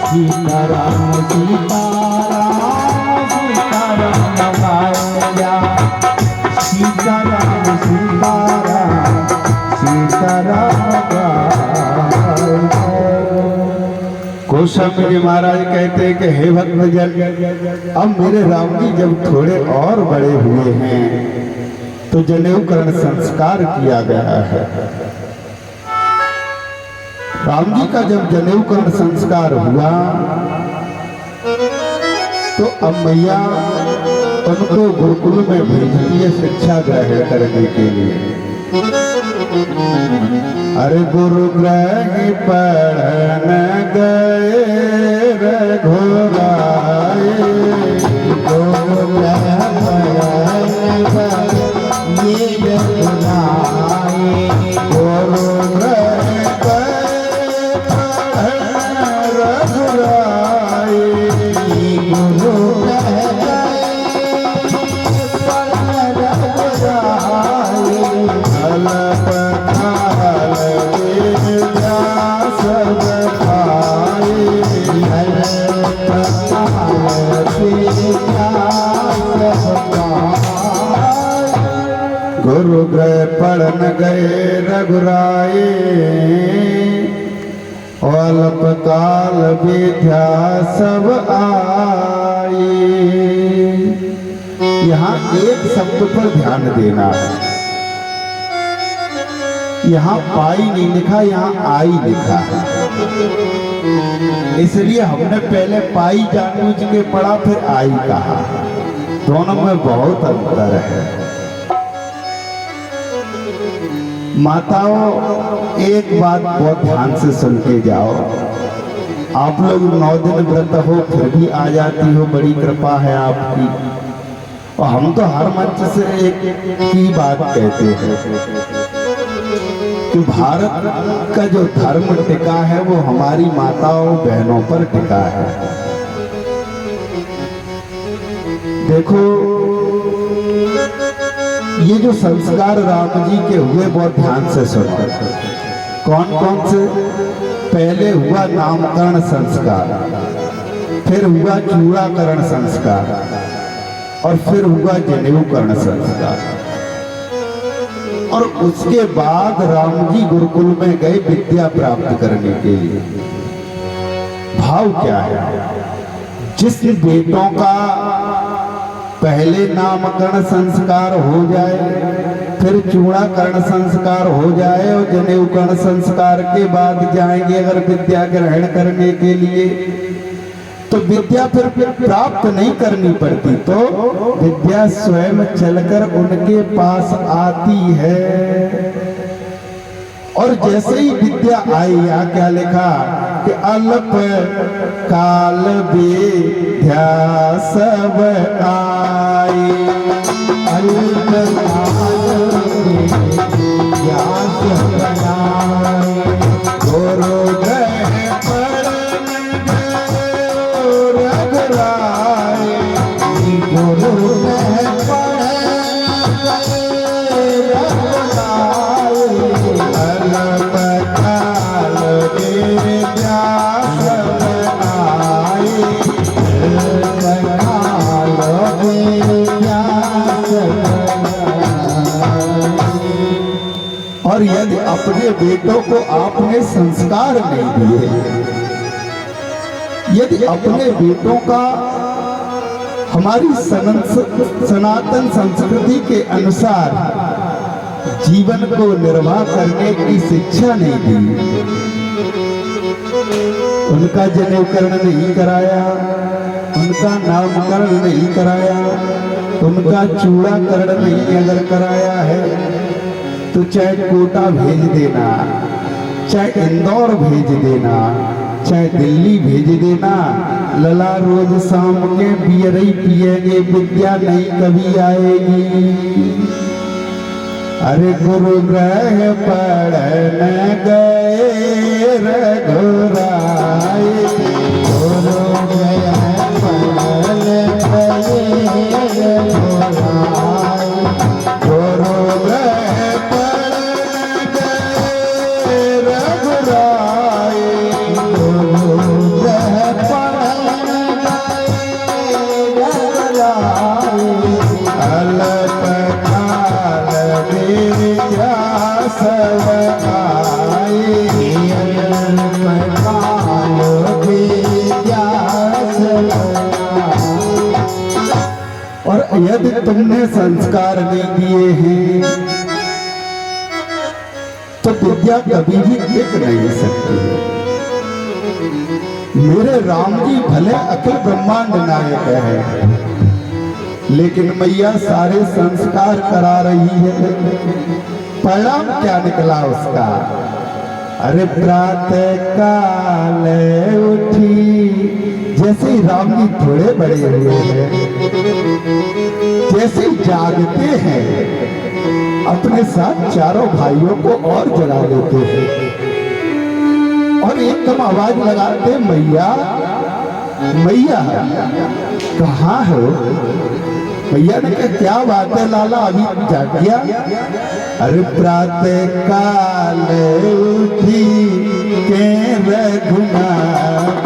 सीताराम सीताराम सीताराम नमाया सीताराम सीताराम सीताराम गोस्वामी जी महाराज कहते हैं कि हे भक्तजन, अब मेरे राम जी जब थोड़े और बड़े हुए हैं तो जनेऊकरण संस्कार किया गया है। राम जी का जब जनेऊकरण संस्कार हुआ तो अब मैया उनको गुरुकुल में भेजती है शिक्षा ग्रहण करने के लिए। अरे गुरु ग्रह पढ़न गए रघुराए, गुरु ग्रह पढ़न गए ये रघुराए, गुरु ग्रह पढ़न रघुराए, गुरु ग्रह पढ़न रघुराए, गुरु ग्रह पढ़न गए रघुराए, अल्प काल विद्या सब आई। यहाँ एक शब्द पर ध्यान देना है, यहाँ पाई नहीं लिखा, यहाँ आई लिखा है। इसलिए हमने पहले पाई जानबूझ के पढ़ा फिर आई कहा, दोनों में बहुत अंतर है। माताओं, एक बात बहुत ध्यान से सुन के जाओ। आप लोग 9 दिन व्रत हो फिर भी आ जाती हो, बड़ी कृपा है आपकी। और हम तो हर मंच से एक ही बात कहते हैं कि भारत का जो धर्म टिका है वो हमारी माताओं बहनों पर टिका है। देखो, ये जो संस्कार राम जी के हुए बहुत ध्यान से सुनो। कौन कौन से? पहले हुआ नामकरण संस्कार, फिर हुआ चूड़ाकरण संस्कार और फिर हुआ जनेऊकरण संस्कार। और उसके बाद राम जी गुरुकुल में गए विद्या प्राप्त करने के लिए। भाव क्या है? जिस बेटों का पहले नामकरण संस्कार हो जाए, फिर चूड़ाकरण संस्कार हो जाए और जनेऊकरण संस्कार के बाद जाएंगे अगर विद्या ग्रहण करने के लिए, तो विद्या फिर प्राप्त नहीं करनी पड़ती, तो विद्या स्वयं चलकर उनके पास आती है। और जैसे ही विद्या आई, यहाँ क्या लिखा कि अल्प काल विद्या सब आई, अल्प काल विद्या सब आई, गुरु ग्रह पढ़न गए रघुराए, गुरु ग्रह पढ़न गए रघुराए, अल्प काल विद्या सब आई, अल्प काल विद्या सब आई। और यदि अपने बेटों को आपने संस्कार नहीं दिए, यदि अपने बेटों का हमारी सनातन संस्कृति के अनुसार जीवन को निर्वाह करने की शिक्षा नहीं दी, उनका जनेऊकरण नहीं कराया, उनका नामकरण नहीं कराया, उनका चूड़ाकरण नहीं अगर कराया है, तो चाहे कोटा भेज देना, चाहे इंदौर भेज देना, चाहे दिल्ली भेज देना, लला रोज शाम के बियर ही पिएंगे, विद्या नहीं कभी आएगी। अरे गुरु ग्रह पढ़न गए रघुराए, गुरु ग्रह पढ़न गए रघुराए, गुरु ग्रह पढ़न गए रघुराए, गुरु ग्रह यदि तुमने संस्कार नहीं दिए हैं तो विद्या कभी भी टिक नहीं सकती। मेरे राम जी भले अखिल ब्रह्मांड नायक है, लेकिन मैया सारे संस्कार करा रही है। परिणाम क्या निकला उसका? अरे प्रातः काल उठी, जैसे ही राम जी थोड़े बड़े हुए हैं, जैसे ही जागते हैं अपने साथ चारों भाइयों को और जगा देते हैं और एकदम आवाज लगाते, मैया मैया कहाँ हो? मैया ने कहा क्या बात है लाला, अभी जाग गया? अरे प्रातः काल उठी के रघुनाथ,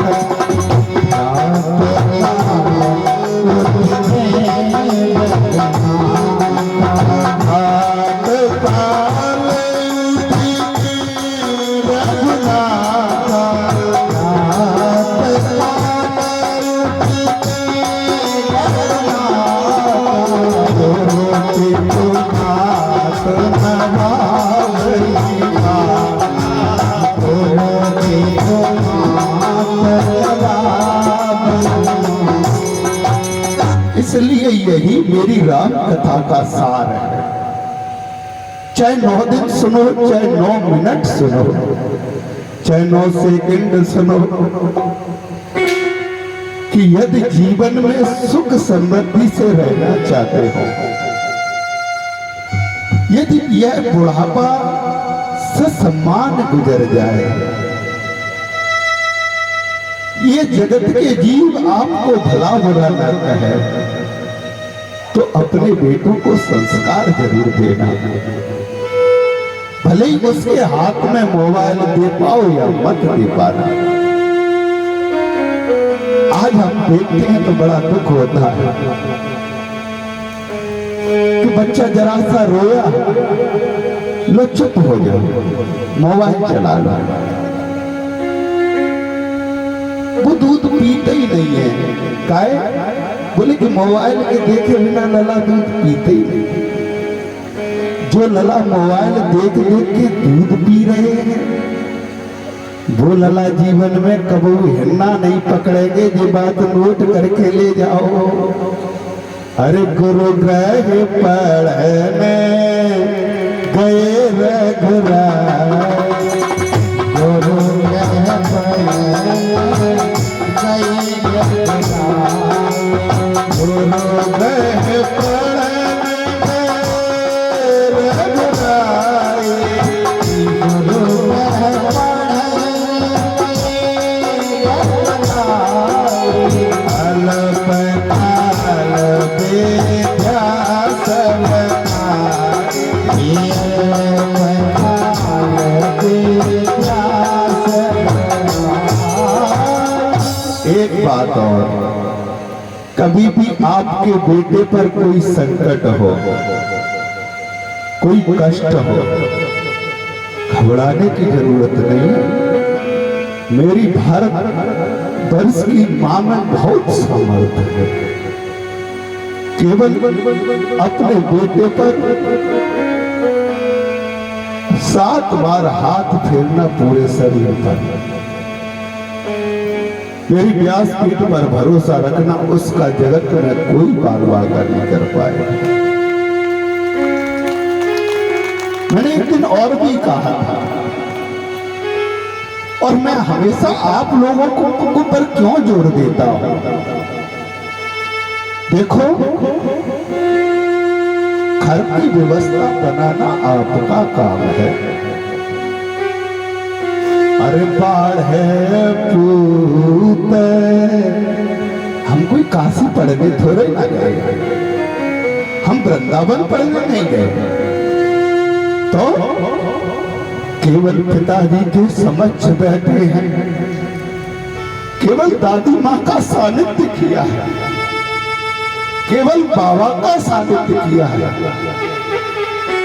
इसलिए यही मेरी राम कथा का सार है। चाहे 9 दिन सुनो, चाहे 9 मिनट सुनो, चाहे 9 सेकंड सुनो, कि यदि जीवन में सुख समृद्धि से रहना चाहते हो, यदि यह बुढ़ापा ससम्मान गुजर जाए, ये जगत के जीव आपको भला बुरा न कहे, तो अपने बेटों को संस्कार जरूर देना। भले ही उसके हाथ में मोबाइल दे पाओ या मत दे पाना। आज हम देखते हैं तो बड़ा दुख होता है कि बच्चा जरा सा रोया, लो चुप हो जाओ, मोबाइल चला लो। वो दूध पीते ही नहीं है, काहे? बोले कि मोबाइल के देखे बिना लला दूध पीते ही नहीं। जो लला मोबाइल देख देख के दूध पी रहे हैं, वो लला जीवन में कबू हिरना नहीं पकड़ेंगे। ये बात नोट करके ले जाओ। अरे गुरु ग्रह पढ़ने गए रघुराय, गुरु ग्रह पढ़ने गए रघुराय, गुरु ग्रह पढ़ने गए रघुराय, गुरु ग्रह एक बात और, कभी भी आपके बेटे पर कोई संकट हो, कोई कष्ट हो, घबराने की जरूरत नहीं। मेरी भारत वर्ष की मां में बहुत समर्थ है। केवल अपने बेटे पर 7 बार हाथ फेरना पूरे शरीर पर। मेरी व्यासपीठ पर भरोसा रखना, उसका जगत में कोई बालवागा नहीं कर पाएगा। मैंने एक दिन और भी कहा था, और मैं हमेशा आप लोगों को पर क्यों जोर देता हूं? देखो, घर की व्यवस्था बनाना आपका काम है। अरे बाढ़ है पूत, हम कोई काशी पढ़ने थोड़े ना गए, हम वृंदावन पढ़ने नहीं गए। तो केवल पिताजी के समक्ष बैठे हैं, केवल दादी माँ का सानिध्य किया है, केवल बाबा का सानिध्य किया है।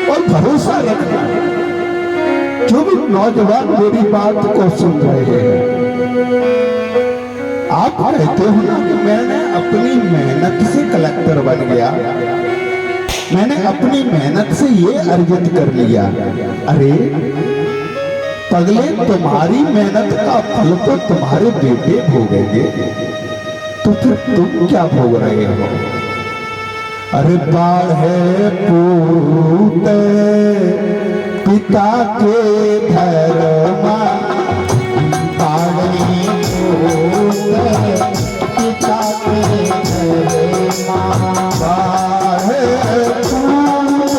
और भरोसा रखना, जो भी नौजवान मेरी बात को सुन रहे हैं, आप कहते हो ना कि मैंने अपनी मेहनत से कलेक्टर बन गया, मैंने अपनी मेहनत से ये अर्जित कर लिया। अरे पगले, तुम्हारी मेहनत का फल तो तुम्हारे बेटे भोगेंगे, तो फिर तुम क्या भोग रहे हो? अरे बाढ़े पूत पिता के धर्मा, बाढ़े पूत पिता के धर्मा, बाढ़े पूत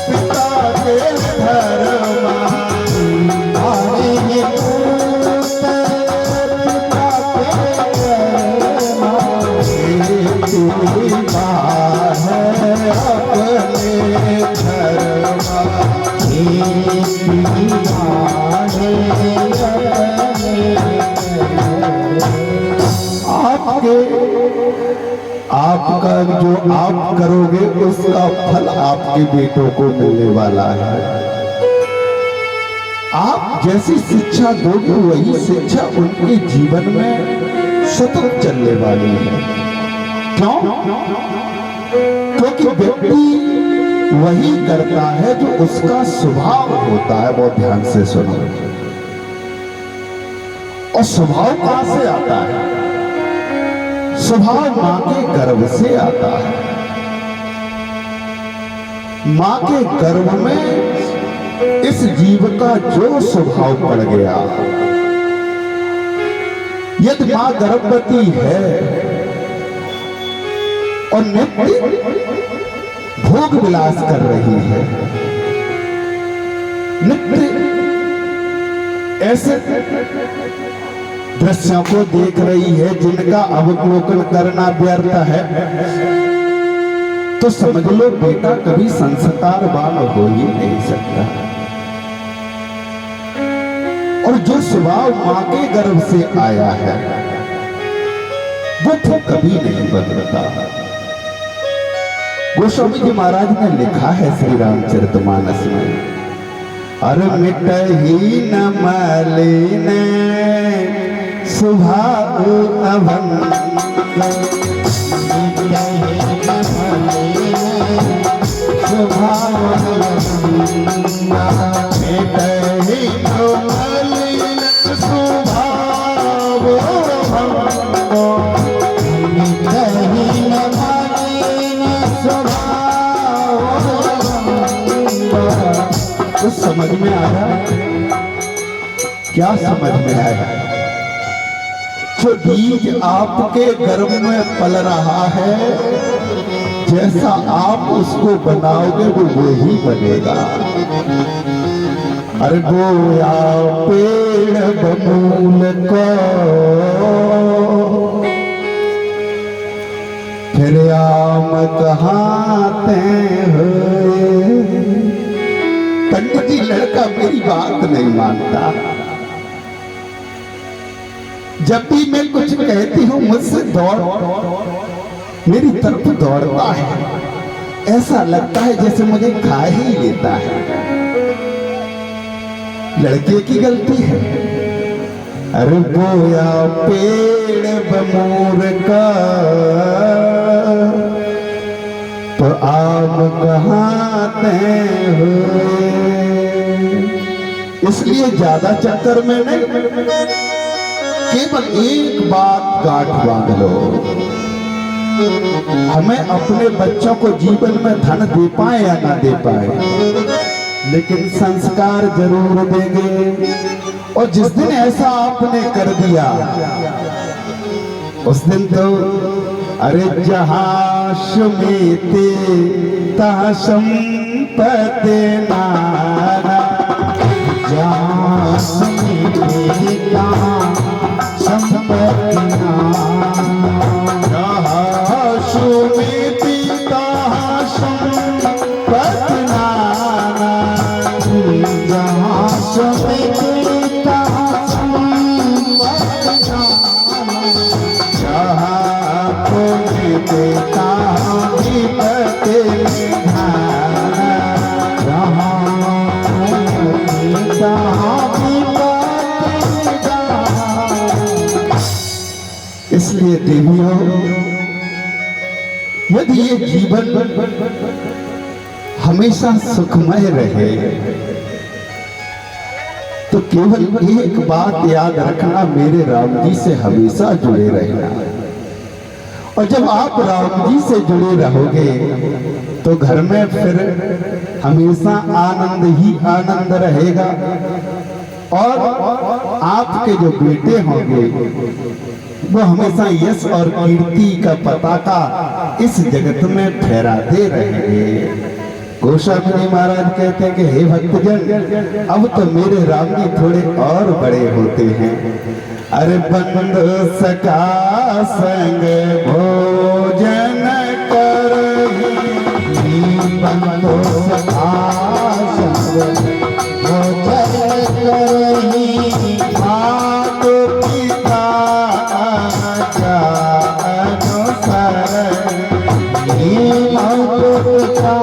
पिता के धर्मा, बाढ़े पूत पिता के धर्मा, तेरी बाढ़ अपने धर्मा, तेरी बाढ़ आपका जो आप करोगे उसका फल आपके बेटों को मिलने वाला है। आप जैसी शिक्षा दोगे वही शिक्षा उनके जीवन में सतत चलने वाली है। क्यों? क्योंकि व्यक्ति वही करता है जो उसका स्वभाव होता है। बहुत ध्यान से सुनो। और स्वभाव कहां से आता है? स्वभाव मां के गर्भ से आता है। मां के गर्भ में इस जीव का जो स्वभाव पड़ गया, यदि मां गर्भवती है और नित्य भोग विलास कर रही है, नित्य ऐसे दृश्यों को देख रही है जिनका अवलोकन करना व्यर्थ है, तो समझ लो बेटा कभी संस्कारवान हो ही नहीं सकता। और जो स्वभाव मां के गर्भ से आया है वो तो कभी नहीं बदलता। गोस्वामी जी महाराज ने लिखा है श्री रामचरितमानस में, अरे मिटही न मलिन स्वभाव अभंग, स्वभाव मिटही न मलिन स्वभाव अभंग, मिटही न मलिन स्वभाव अभंग। तो समझ में आया? क्या समझ में आया? जो बीज आपके गर्भ में पल रहा है, जैसा आप उसको बनाओगे वो वही बनेगा। अरे बोया पेड़ बमूल को फिर आम कहाते हुए। पंडित जी, लड़का मेरी बात नहीं मानता। जब भी मैं कुछ कहती हूं मुझसे मेरी तरफ दौड़ता है। ऐसा लगता है जैसे मुझे खा ही लेता है। लड़के की गलती है। अरे बोया पेड़ बमूर का तो आम कहाते हुए। इसलिए ज्यादा चक्कर में नहीं, केवल एक बात गांठ बांध लो। हमें अपने बच्चों को जीवन में धन दे पाए या ना दे पाए, लेकिन संस्कार जरूर देंगे। और जिस दिन ऐसा आपने कर दिया उस दिन तो अरे जहां सुमेते तहां संपत्ति नाना, जहां सुमेते तहां संपत्ति नाना, जहां सुमेते तहां संपत्ति नाना, जहां सुमेते तहां संपत्ति नाना, जहां पुण्य तहां विपत्ति निधाना, जहां पुण्य तहां विपत्ति निधाना। इसलिए देवियों, यदि ये जीवन हमेशा सुखमय रहे तो केवल एक बात याद रखना, मेरे राम जी से हमेशा जुड़े रहना। और जब आप राम जी से जुड़े रहोगे तो घर में फिर हमेशा आनंद ही आनंद रहेगा। और आपके जो बेटे होंगे वो हमेशा यश और कीर्ति का पताका इस जगत में फहराते रहेंगे। गोस्वामी जी महाराज कहते हैं कि हे भक्तजन, अब तो मेरे राम जी थोड़े और बड़े होते हैं। अरे बंधु सखा संग भोजन करही, बंधु सखा संग भोजन करही, मात पिता का अनुसरण, मात पिता।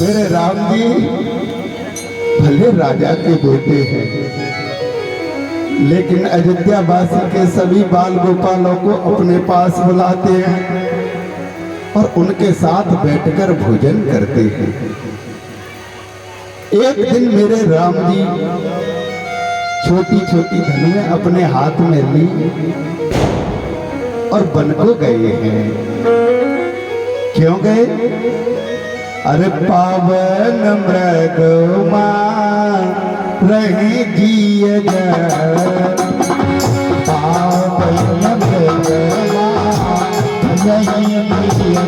मेरे राम जी भले राजा के बेटे हैं, लेकिन अयोध्या वासी के सभी बाल गोपालों को अपने पास बुलाते हैं और उनके साथ बैठकर भोजन करते हैं। एक दिन मेरे राम जी छोटी छोटी धनुएं अपने हाथ में ली और वन को गए हैं। क्यों गए? अरे पावन मृग रही जिय पावन मृग रही जिय,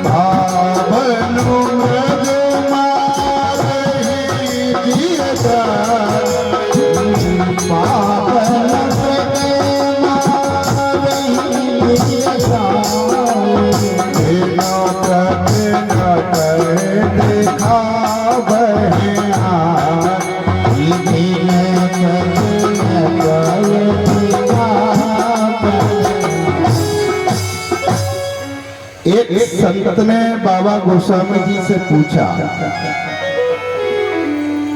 पावन मृग रही जिय, पावन एक संत ने बाबा गोस्वामी जी से पूछा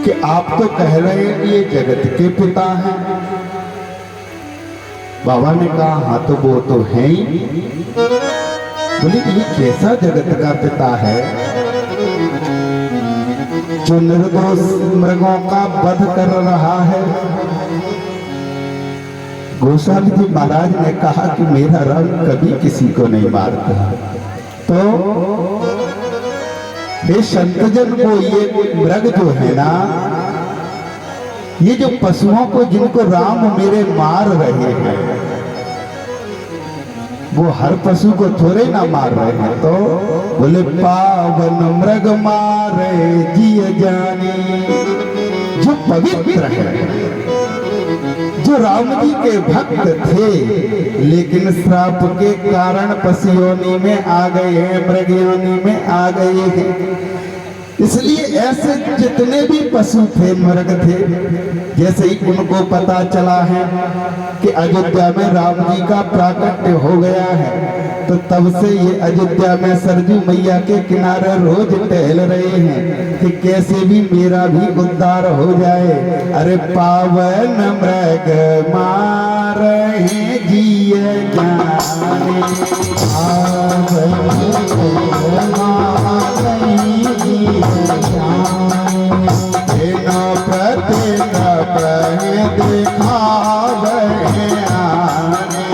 कि आप तो कह रहे हैं ये जगत के पिता हैं। बाबा ने कहा हाँ तो वो तो है ही। बोले ये कैसा जगत का पिता है जो निर्दोष मृगों का वध कर रहा है? गोस्वामी जी महाराज ने कहा कि मेरा राम कभी किसी को नहीं मारता। तो हे संतजन को, ये मृग जो है ना, ये जो पशुओं को जिनको राम मेरे मार रहे हैं, वो हर पशु को थोड़े ना मार रहे हैं। तो बोले पावन मृग मारे जिय जानी, जो पवित्र है, जो राम जी के भक्त थे, लेकिन श्राप के कारण पशु योनि में आ गए हैं, मृग योनि में आ गए हैं। इसलिए ऐसे जितने भी पशु थे, मृग थे, जैसे ही उनको पता चला है कि अयोध्या में राम जी का प्राकट्य हो गया है, तो तब से ये अयोध्या में सरजू मैया के किनारे रोज टहल रहे हैं कि कैसे भी मेरा भी उद्धार हो जाए। अरे पावन मृग मारे जिय जाने, पावन मृग मारे जिय जाने, बिना प्रतिनप दिखावे आने,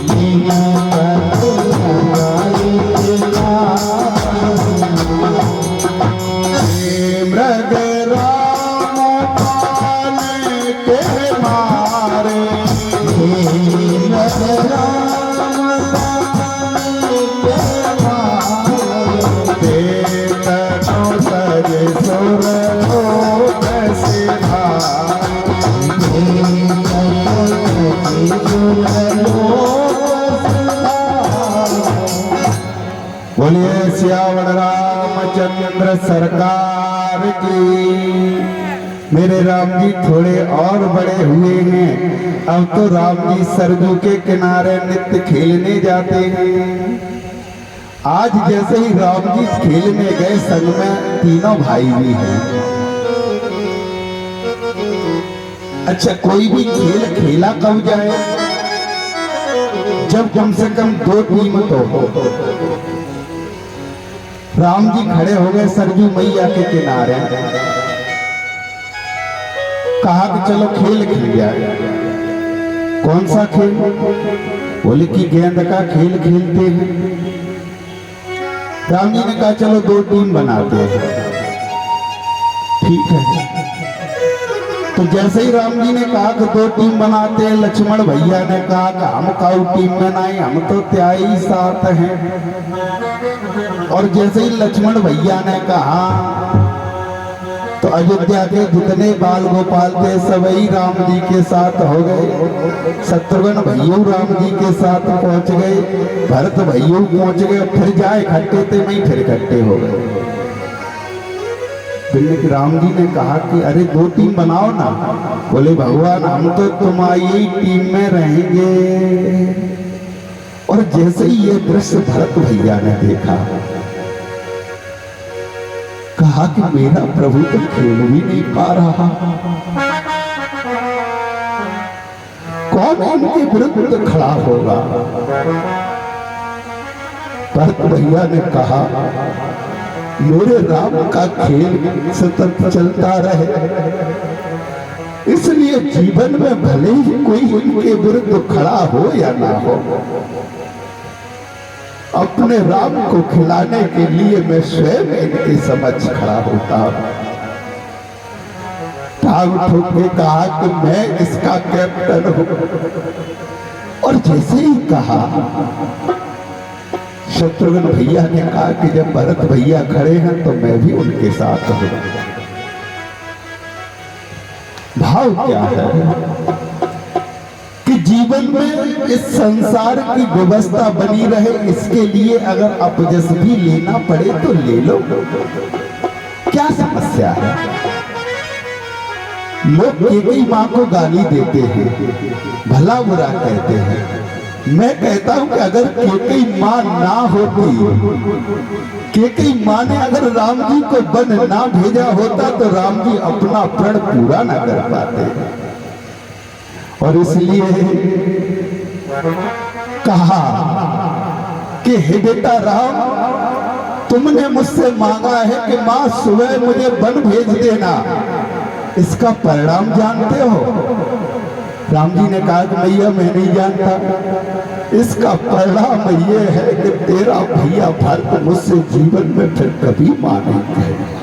बिना मृग राम पाल के मारे, मृग राम पाल के मारे, देखो सज सुर लोक सिधारे, बोलिए सियावर रामचंद्र सरकार की। मेरे राम जी थोड़े और बड़े हुए हैं, अब तो राम जी सरजू के किनारे नित्य खेलने जाते हैं। आज जैसे ही राम जी खेलने गए, संग में तीनों भाई भी हैं। अच्छा, कोई भी खेल खेला कब जाए? जब कम से कम 2 टीम तो हो। राम जी खड़े हो गए सरजू मैया के किनारे, कहा कि चलो खेल खेल जाए। कौन सा खेल? बोले कि गेंद का खेल खेलते हैं। राम जी ने कहा चलो 2 टीम बनाते हैं। ठीक है। तो जैसे ही राम जी ने कहा कि 2 टीम बनाते हैं, लक्ष्मण भैया ने कहा कि हम काऊ टीम बनाए, हम तो त्याई साथ हैं। और जैसे ही लक्ष्मण भैया ने कहा तो अयोध्या के जितने बाल गोपाल थे सभी राम जी के साथ हो गए। शत्रुघ्न भैया राम जी के साथ पहुंच गए, भरत भैया पहुंच गए। फिर जाए इकट्ठे थे, वहीं फिर इकट्ठे हो गए। राम जी ने कहा कि अरे 2 टीम बनाओ ना। बोले भगवान हम तो तुम्हारी टीम में रहेंगे। और जैसे ही ये दृश्य भरत भैया ने देखा, कहा कि मेरा प्रभु तो खेल भी नहीं पा रहा, कौन इनके विरुद्ध खड़ा होगा? भरत भैया ने कहा मेरे राम का खेल सतत चलता रहे, इसलिए जीवन में भले ही कोई इनके विरुद्ध खड़ा हो या ना हो, अपने राम को खिलाने के लिए मैं स्वयं इनके समक्ष खड़ा होता हूं। टांग ठोक के कहा कि मैं इसका कैप्टन हूं। और जैसे ही कहा, शत्रुघ्न भैया ने कहा कि जब भरत भैया खड़े हैं तो मैं भी उनके साथ हूं। भाव क्या है कि जीवन में इस संसार की व्यवस्था बनी रहे, इसके लिए अगर अपजस भी लेना पड़े तो ले लो, क्या समस्या है? लोग केकई मां को गाली देते हैं, भला बुरा कहते हैं। मैं कहता हूं कि अगर केकई मां ना होती, केकई मां ने अगर राम जी को वन ना भेजा होता तो राम जी अपना प्रण पूरा ना कर पाते। और इसलिए कहा कि हे बेटा राम, तुमने मुझसे मांगा है कि मां सुबह मुझे वन भेज देना, इसका परिणाम जानते हो? राम जी ने कहा कि भैया मैं नहीं जानता। इसका परिणाम ये है कि तेरा भैया भरत मुझसे जीवन में फिर कभी मां नहीं कहेगा।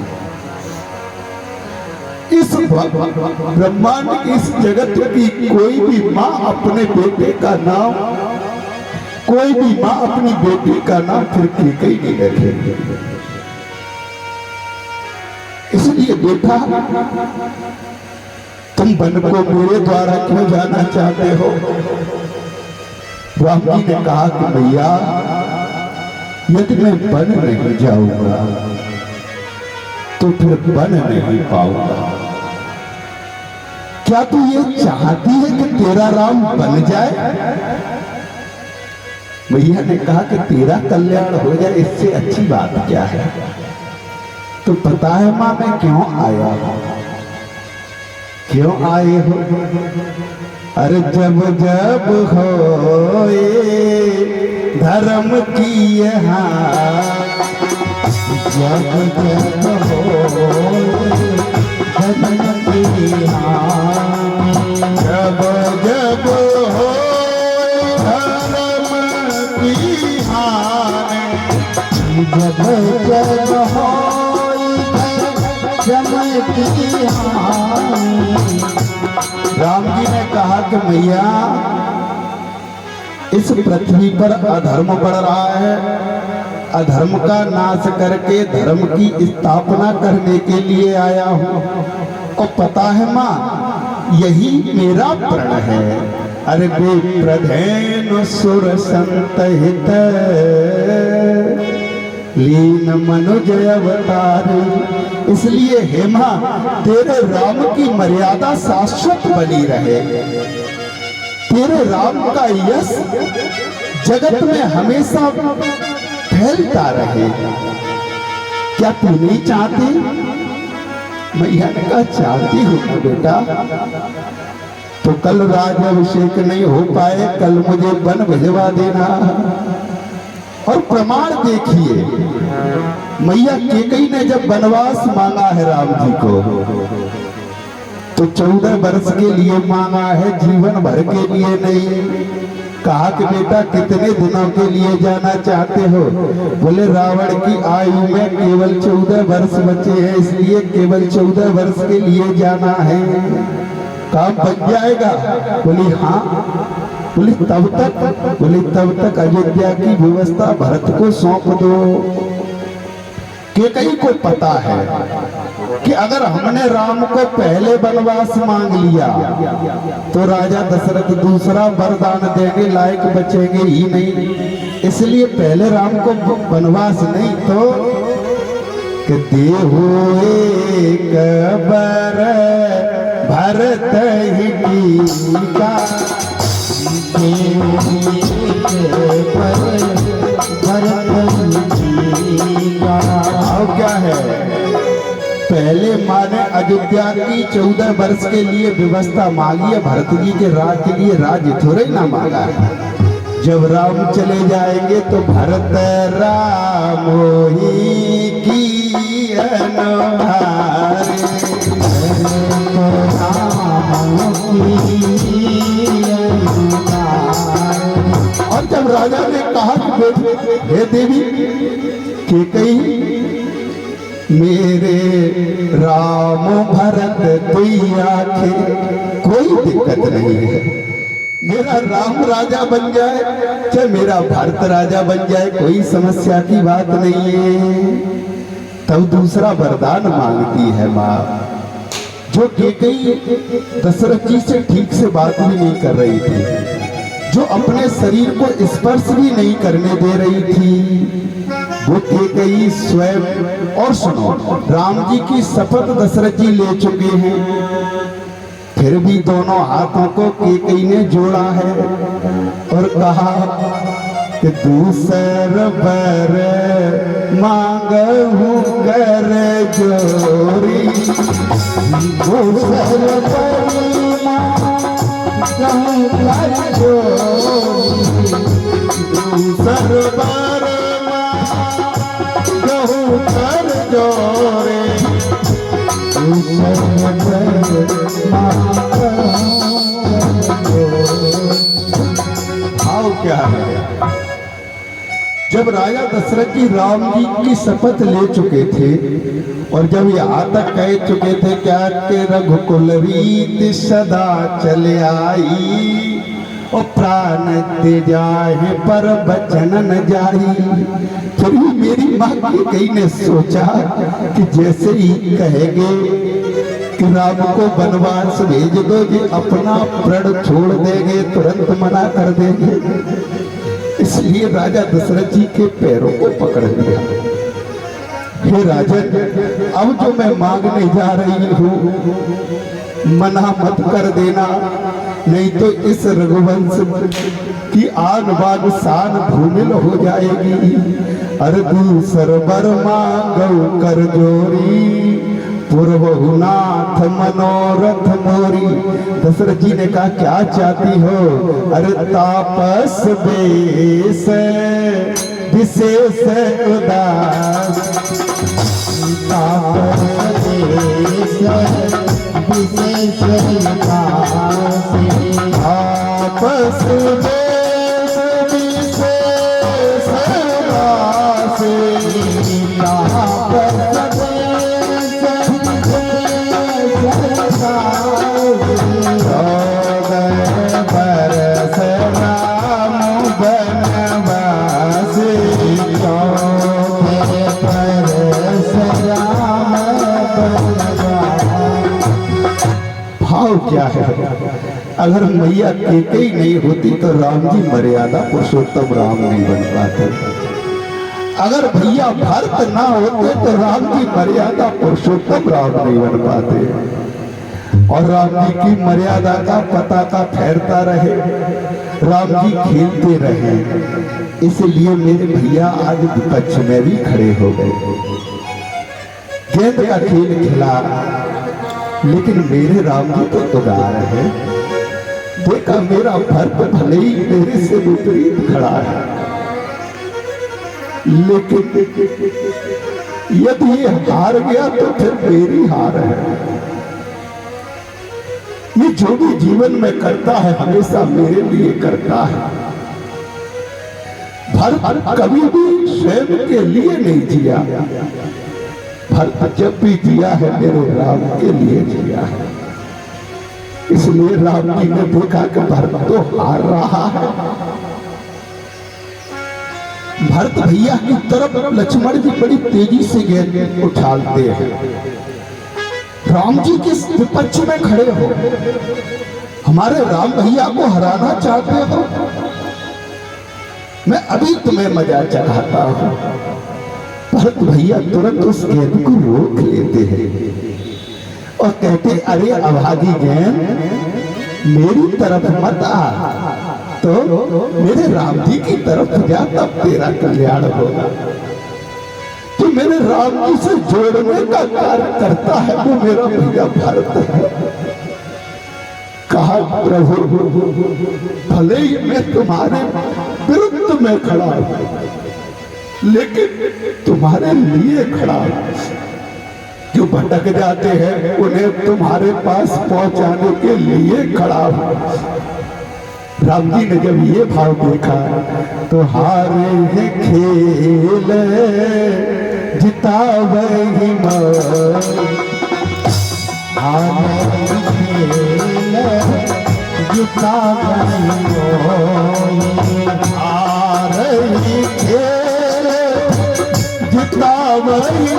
इस ब्रह्मांड की, इस जगत की कोई भी मां अपने बेटे का नाम, कोई भी मां अपनी बेटी का नाम फिर केकई नहीं रखेगी। इसलिए बेटा, तुम वन को मेरे द्वारा क्यों जाना चाहते हो? राम जी ने कहा कि भैया यदि मैं वन नहीं जाऊंगा तो फिर बन नहीं पाऊंगा। क्या तू ये चाहती है कि तेरा राम बन जाए? भैया ने कहा कि तेरा कल्याण हो जाए, इससे अच्छी बात क्या है? तो पता है मां मैं क्यों आया हूं? क्यों आए हो? अरे जब जब हो धर्म की यहाँ, जब जब हो धर्म की यहाँ, जब जब हो धर्म की हानि, जब जब हो धर्म की हानि। राम जी ने कहा कि भैया इस पृथ्वी पर अधर्म बढ़ रहा है, अधर्म का नाश करके धर्म की स्थापना करने के लिए आया हूं। और पता है मां, यही मेरा प्रण है। अरे प्रधेन सुर संत हित, लीन मनुज अवतार। इसलिए हे मां, तेरे राम की मर्यादा शाश्वत बनी रहे, तेरे राम का यश जगत में हमेशा फैलता रहे। क्या तू नहीं चाहती मैया ने कहा चाहती हूँ ना बेटा, तो कल राज्याभिषेक नहीं हो पाए, कल मुझे वन भिजवा देना। और प्रमाण देखिए, मैया केकई ने जब वनवास मांगा है राम जी को, तो 14 वर्ष के लिए मांगा है, जीवन भर के लिए नहीं। कहा कि बेटा कितने दिनों के लिए जाना चाहते हो? बोले रावण की आयु में केवल 14 वर्ष बचे हैं, इसलिए केवल 14 वर्ष के लिए जाना है। काम बन जाएगा? बोली हाँ। बोली तब तक अयोध्या की व्यवस्था भरत को सौंप दो। केकई को पता है कि अगर हमने राम को पहले वनवास मांग लिया तो राजा दशरथ दूसरा वरदान देने लायक बचेंगे ही नहीं, इसलिए पहले राम को वनवास नहीं तो कि देहो एक बर भरत ही टीका, क्या है? पहले माने अयोध्या की 14 वर्ष के लिए व्यवस्था मांगी है, भरत जी के राज के लिए राज्य थोड़े ना मांगा है। जब राम चले जाएंगे तो भरत राम ही की अनहारे, और जब राजा ने कहा कि हे देवी केकई, मेरे राम भरत दुई आंखें, कोई दिक्कत नहीं है, मेरा राम राजा बन जाए चाहे मेरा भरत राजा बन जाए, कोई समस्या की बात नहीं है। तब दूसरा वरदान मांगती है माँ, जो केकई दशरथ जी से ठीक से बात भी नहीं कर रही थी, जो अपने शरीर को स्पर्श भी नहीं करने दे रही थी, वो केकई स्वयं। और सुनो, राम जी की शपथ दशरथ जी ले चुके हैं, फिर भी दोनों हाथों को केकई ने जोड़ा है और कहा कि दूसर बर मांगहूं कर जोरी, दूसर बर मांगहूं कर जोरी, दूसर बर मांगहूं कर जोरी, दूसर बर भाव क्या है? जब राजा दशरथ जी राम जी की शपथ ले चुके थे और जब यहाँ तक कह चुके थे क्या के रघुकुल रीत सदा चले आई, और प्राण ते जाए पर बचन न जाई, फिर भी मेरी माँ केकई ने सोचा कि जैसे ही कहेंगे कि राम को वनवास भेज दो, ये अपना प्रण छोड़ देंगे, तुरंत मना कर देंगे, इसलिए राजा दशरथ जी के पैरों को पकड़ लिया। हे राजन, अब जो मैं मांगने जा रही हूँ मना मत कर देना, नहीं तो इस रघुवंश की आन बान शान धूमिल हो जाएगी। अरे दूसर बर मांगो कर जोरी, पूर्वहुनाथ मनोरथ मोरी। दशरथ जी ने कहा क्या चाहती हो? अरे तापस बेस विशेष उदास, तापस बेस विशेष उदास, तापस बेस विशेष उदास, तापस क्या है? अगर मैया केकई नहीं होती तो राम जी मर्यादा पुरुषोत्तम राम नहीं बन पाते। अगर भैया भरत ना होते तो राम जी मर्यादा पुरुषोत्तम राम नहीं बन पाते। और राम जी की मर्यादा का पताका फहरता रहे, राम जी खेलते रहे, इसलिए मेरे भैया आज विपक्ष में भी खड़े हो गए। गेंद का खेल खेला, लेकिन मेरे राम जी तो उदार है। देखा मेरा भरत भले ही मेरे से विपरीत खड़ा है, लेकिन यदि ये हार गया तो फिर मेरी हार है। ये जो भी जीवन में करता है हमेशा मेरे लिए करता है। भरत कभी भी स्वयं के लिए नहीं जिया, भरत जब भी जिया है मेरे राम के लिए जिया है। इसलिए राम जी ने देखा कि भरत तो हार रहा है। भरत भैया की तरफ लक्ष्मण जी बड़ी तेजी से गेंद उछालते हैं। राम जी किस विपक्ष में खड़े हो, हमारे राम भैया को हराना चाहते हो, मैं अभी तुम्हें मजा चढ़ाता हूं। भरत भैया तुरंत उस गेंद को रोक लेते हैं और कहते, अरे अभागी गेंद मेरी तरफ मत आ, तो मेरे राम जी की तरफ जा, तब तेरा कल्याण होगा। तो मेरे राम जी से जोड़ने का कार्य करता है वो मेरा भैया भरत है। कहा, प्रभु भले ही मैं तुम्हारे विरुद्ध में खड़ा हूं, लेकिन तुम्हारे लिए खड़ा हूं। जो भटक जाते हैं उन्हें तुम्हारे पास पहुंचाने के लिए खड़ा हूं। राम जी ने जब ये भाव देखा तो हारे है खेल जिता वही जिता जिता वही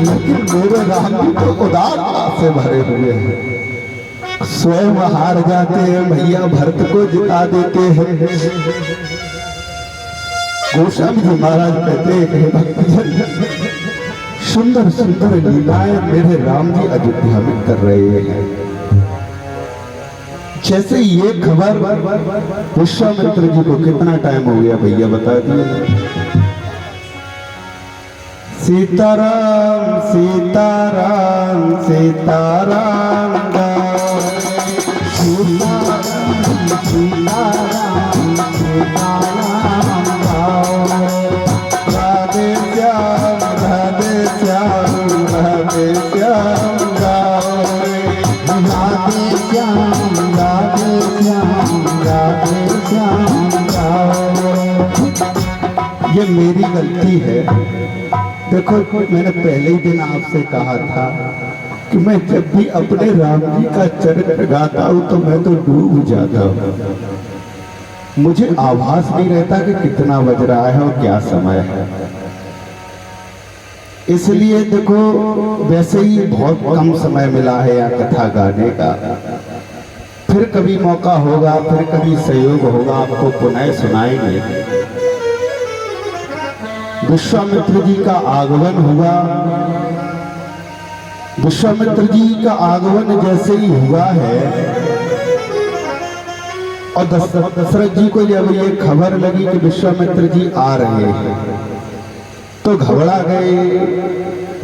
लेकिन मेरे राम जी तो उदारता से भरे हुए हैं। स्वयं हार जाते हैं, भैया भरत को जिता देते हैं। गोस्वामी जी महाराज कहते हैं, भक्तजन सुंदर सुंदर लीलाएं मेरे राम जी अयोध्या में कर रहे हैं। जैसे ये खबर विश्वामित्र जी को कितना टाइम हो गया भैया बता दिए। सीताराम सीताराम सीताराम राधे श्याम राधे श्याम राधे श्याम राधे श्याम राधे श्याम राधे श्याम। ये मेरी गलती है। देखो मैंने पहले ही दिन आपसे कहा था कि मैं जब भी अपने राम जी का चरित्र गाता हूं तो मैं तो डूब जाता हूं। मुझे आभास नहीं रहता कि कितना बज रहा है और क्या समय है। इसलिए देखो वैसे ही बहुत कम समय मिला है यहाँ कथा गाने का। फिर कभी मौका होगा, फिर कभी सहयोग होगा, आपको पुनः सुनाएंगे। विश्वामित्र जी का आगमन हुआ। विश्वामित्र जी का आगमन जैसे ही हुआ है और दशरथ जी को जब ये खबर लगी कि विश्वामित्र जी आ रहे हैं तो घबरा गए।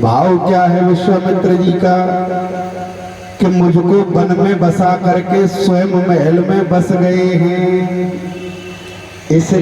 भाव क्या है विश्वामित्र जी का कि मुझको वन में बसा करके स्वयं महल में बस गए हैं। इस